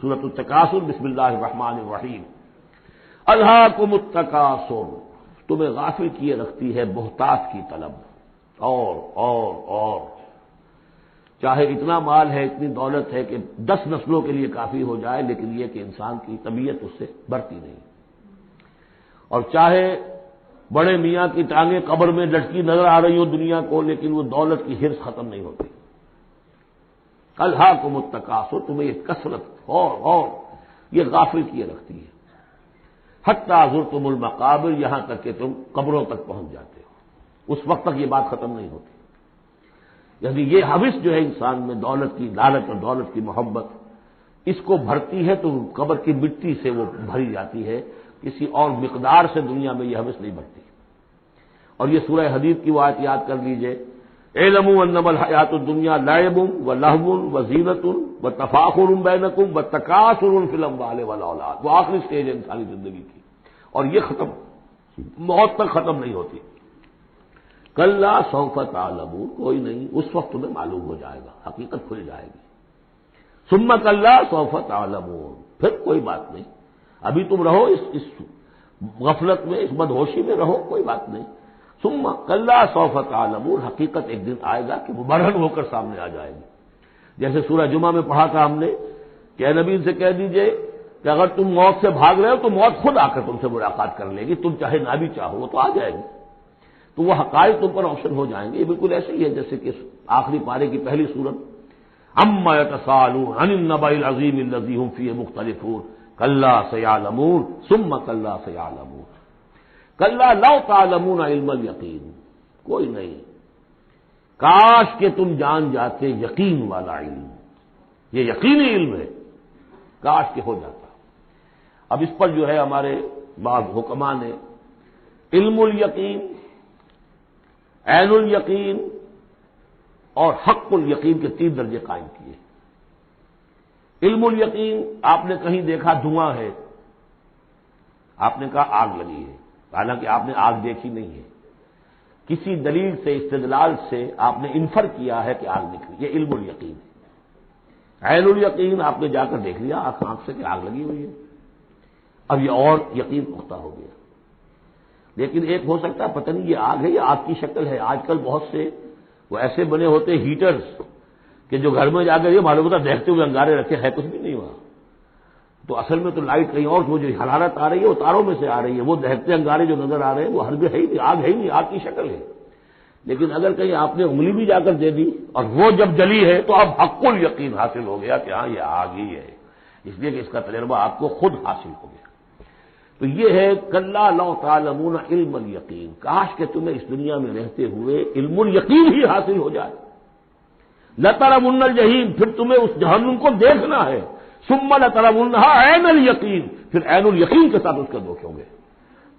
سورۃ التکاثر، بسم اللہ الرحمن الرحیم۔ الہاکم التکاثر، تمہیں غافل کیے رکھتی ہے بہتات کی طلب، اور چاہے اتنا مال ہے، اتنی دولت ہے کہ 10 نسلوں کے لیے کافی ہو جائے، لیکن یہ کہ انسان کی طبیعت اس سے بڑھتی نہیں، اور چاہے بڑے میاں کی ٹانگیں قبر میں لٹکی نظر آ رہی ہوں دنیا کو، لیکن وہ دولت کی حرص ختم نہیں ہوتی۔ الہاکم التکاثر، تمہیں یہ کثرت اور یہ غافل کیے رکھتی ہے، حتی زرتم المقابر، یہاں تک کہ تم قبروں تک پہنچ جاتے ہو، اس وقت تک یہ بات ختم نہیں ہوتی۔ یعنی یہ حوث جو ہے انسان میں، دولت کی لالچ اور دولت کی محبت، اس کو بھرتی ہے تو قبر کی مٹی سے وہ بھری جاتی ہے، کسی اور مقدار سے دنیا میں یہ حوث نہیں بڑھتی۔ اور یہ سورہ حدید کی وہ آیت یاد کر لیجئے، اعلموا انما الحیات الدنیا لعب ولہو وزینۃ وتفاخر بینکم وتکاثر فی الاموال والاولاد، وہ آخری سٹیج ہے انسانی زندگی کی، اور یہ ختم موت تک ختم نہیں ہوتی۔ کلا سوف تعلمون، کوئی نہیں، اس وقت تمہیں معلوم ہو جائے گا، حقیقت کھل جائے گی۔ ثم کلا سوف تعلمون، پھر کوئی بات نہیں، ابھی تم رہو اس غفلت میں، اس بدہوشی میں رہو، کوئی بات نہیں۔ ثم کلا سوف تعلمون، حقیقت ایک دن آئے گا کہ وہ برہن ہو کر سامنے آ جائے گی۔ جیسے سورہ جمعہ میں پڑھا تھا ہم نے کہ اے نبی سے کہہ دیجئے کہ اگر تم موت سے بھاگ رہے ہو تو موت خود آ کر تم سے ملاقات کر لے گی، تم چاہے نہ بھی چاہو وہ تو آ جائے گی، تو وہ حقائق تم پر روشن ہو جائیں گے۔ یہ بالکل ایسے ہی ہے جیسے کہ آخری پارے کی پہلی سورت، عما یتساءلون عن النبأ العظیم الذی هم فیہ مختلفون کلا سیعلمون ثم کلا سیعلمون۔ کلا لو تعلمون علم الیقین، کوئی نہیں، کاش کہ تم جان جاتے یقین والا علم، یہ یقینی علم ہے، کاش کہ ہو جاتا۔ اب اس پر جو ہے ہمارے بعض حکماء نے علم الیقین، عین الیقین اور حق الیقین کے 3 درجے قائم کیے۔ علم الیقین، آپ نے کہیں دیکھا دھواں ہے، آپ نے کہا آگ لگی ہے، حالانکہ آپ نے آگ دیکھی نہیں ہے، کسی دلیل سے، استدلال سے آپ نے انفر کیا ہے کہ آگ نکلی، یہ علم الیقین ہے۔ عین الیقین، آپ نے جا کر دیکھ لیا آنکھ سے کہ آگ لگی ہوئی ہے، اب یہ اور یقین پختہ ہو گیا۔ لیکن ایک ہو سکتا ہے پتہ نہیں یہ آگ ہے یا آگ کی شکل ہے، آج کل بہت سے وہ ایسے بنے ہوتے ہیٹرز کہ جو گھر میں جا کر یہ معلوم ہوتا دیکھتے ہوئے انگارے رکھے، ہے کچھ بھی نہیں وہاں، تو اصل میں تو لائٹ کہیں اور، وہ جو حرارت آ رہی ہے وہ تاروں میں سے آ رہی ہے، وہ دہتے انگارے جو نظر آ رہے ہیں وہ ہرگز ہے ہی نہیں، آگ ہے ہی نہیں، آگ کی شکل ہے۔ لیکن اگر کہیں آپ نے انگلی بھی جا کر دے دی اور وہ جب جلی ہے تو اب حق الیقین حاصل ہو گیا کہ ہاں یہ آگ ہی ہے، اس لیے کہ اس کا تجربہ آپ کو خود حاصل ہو گیا۔ تو یہ ہے کلا لو تعلمون علم الیقین، کاش کہ تمہیں اس دنیا میں رہتے ہوئے علم الیقین ہی حاصل ہو جائے۔ لترون الجحیم، پھر تمہیں اس جہنم کو دیکھنا ہے، ثم لترونها عین الیقین، پھر عین الیقین کے ساتھ اس کا دیکھو گے۔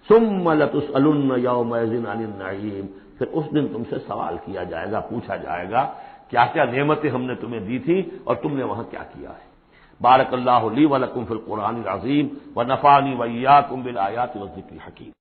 ثم لتسألن یومئذ عن النعیم، پھر اس دن تم سے سوال کیا جائے گا، پوچھا جائے گا کیا کیا نعمتیں ہم نے تمہیں دی تھی اور تم نے وہاں کیا کیا ہے۔ بارک اللہ لی ولکم فی القرآن العظیم ونفعنی وإیاکم بالآیات والذکر الحکیم۔